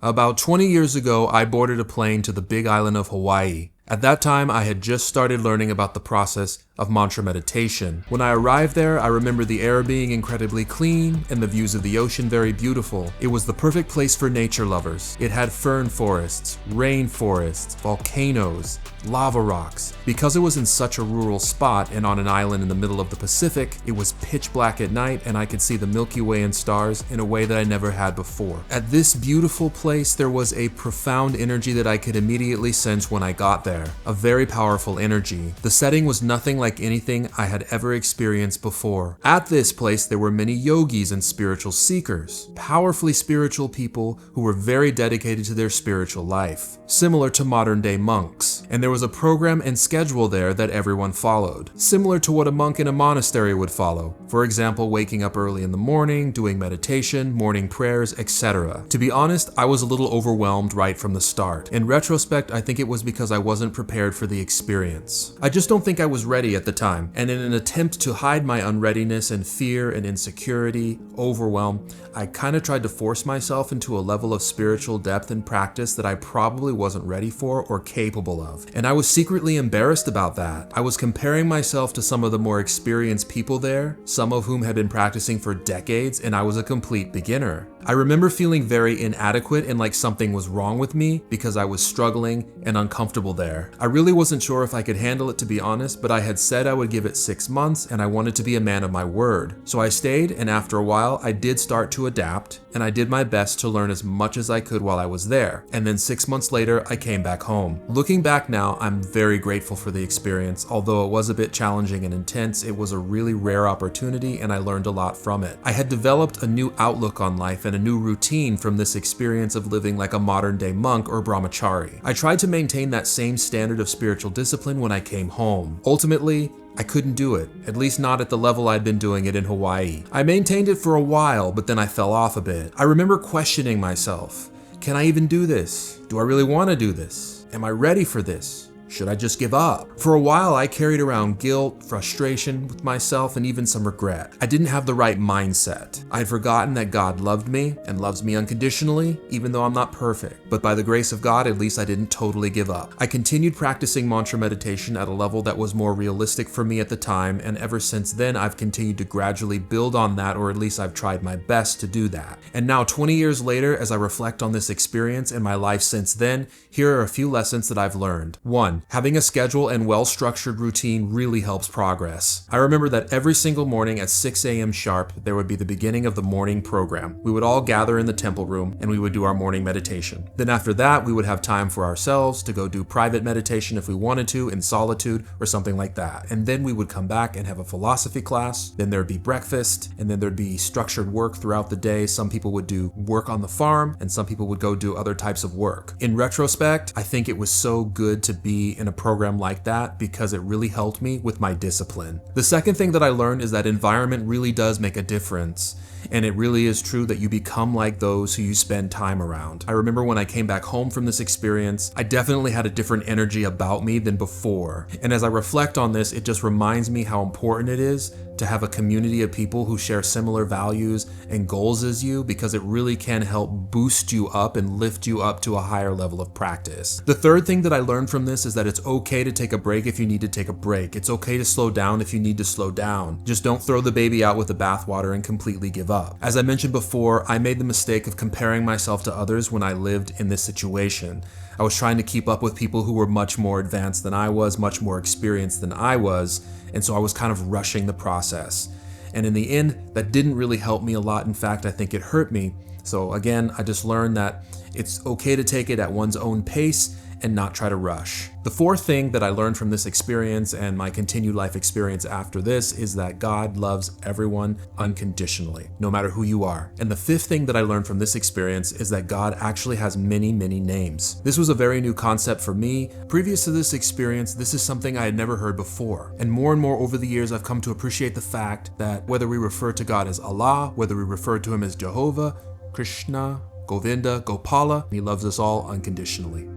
About 20 years ago, I boarded a plane to the big island of Hawaii. At that time, I had just started learning about the process of mantra meditation. When I arrived there, I remember the air being incredibly clean and the views of the ocean very beautiful. It was the perfect place for nature lovers. It had fern forests, rain forests, volcanoes, lava rocks. Because it was in such a rural spot and on an island in the middle of the Pacific, it was pitch black at night and I could see the Milky Way and stars in a way that I never had before. At this beautiful place, there was a profound energy that I could immediately sense when I got there. A very powerful energy. The setting was nothing like anything I had ever experienced before. At this place, there were many yogis and spiritual seekers, powerfully spiritual people who were very dedicated to their spiritual life, similar to modern day monks. And there was a program and schedule there that everyone followed, similar to what a monk in a monastery would follow. For example, waking up early in the morning, doing meditation, morning prayers, etc. To be honest, I was a little overwhelmed right from the start. In retrospect, I think it was because I wasn't prepared for the experience. I just don't think I was ready at the time, and in an attempt to hide my unreadiness and fear and insecurity, overwhelm, I kind of tried to force myself into a level of spiritual depth and practice that I probably wasn't ready for or capable of. And I was secretly embarrassed about that. I was comparing myself to some of the more experienced people there, some of whom had been practicing for decades, and I was a complete beginner. I remember feeling very inadequate and like something was wrong with me because I was struggling and uncomfortable there. I really wasn't sure if I could handle it, to be honest, but I had said I would give it 6 months and I wanted to be a man of my word. So I stayed, and after a while I did start to adapt, and I did my best to learn as much as I could while I was there. And then 6 months later, I came back home. Looking back now, I'm very grateful for the experience. Although it was a bit challenging and intense, it was a really rare opportunity and I learned a lot from it. I had developed a new outlook on life and a new routine from this experience of living like a modern day monk or brahmachari. I tried to maintain that same standard of spiritual discipline when I came home. Ultimately, I couldn't do it, at least not at the level I'd been doing it in Hawaii. I maintained it for a while, but then I fell off a bit. I remember questioning myself. Can I even do this? Do I really want to do this? Am I ready for this? Should I just give up? For a while, I carried around guilt, frustration with myself, and even some regret. I didn't have the right mindset. I had forgotten that God loved me and loves me unconditionally, even though I'm not perfect. But by the grace of God, at least I didn't totally give up. I continued practicing mantra meditation at a level that was more realistic for me at the time, and ever since then, I've continued to gradually build on that, or at least I've tried my best to do that. And now, 20 years later, as I reflect on this experience and my life since then, here are a few lessons that I've learned. 1. Having a schedule and well-structured routine really helps progress. I remember that every single morning at 6 a.m. sharp, there would be the beginning of the morning program. We would all gather in the temple room and we would do our morning meditation. Then after that, we would have time for ourselves to go do private meditation if we wanted to, in solitude or something like that. And then we would come back and have a philosophy class. Then there'd be breakfast, and then there'd be structured work throughout the day. Some people would do work on the farm and some people would go do other types of work. In retrospect, I think it was so good to be in a program like that because it really helped me with my discipline. The second thing that I learned is that environment really does make a difference. And it really is true that you become like those who you spend time around. I remember when I came back home from this experience, I definitely had a different energy about me than before. And as I reflect on this, it just reminds me how important it is to have a community of people who share similar values and goals as you, because it really can help boost you up and lift you up to a higher level of practice. The third thing that I learned from this is that it's okay to take a break if you need to take a break. It's okay to slow down if you need to slow down. Just don't throw the baby out with the bathwater and completely give up. As I mentioned before, I made the mistake of comparing myself to others when I lived in this situation. I was trying to keep up with people who were much more advanced than I was, much more experienced than I was, and so I was kind of rushing the process. And in the end, that didn't really help me a lot. In fact, I think it hurt me. So again, I just learned that it's okay to take it at one's own pace and not try to rush. The fourth thing that I learned from this experience and my continued life experience after this is that God loves everyone unconditionally, no matter who you are. And the fifth thing that I learned from this experience is that God actually has many, many names. This was a very new concept for me. Previous to this experience, this is something I had never heard before. And more over the years, I've come to appreciate the fact that whether we refer to God as Allah, whether we refer to him as Jehovah, Krishna, Govinda, Gopala, he loves us all unconditionally.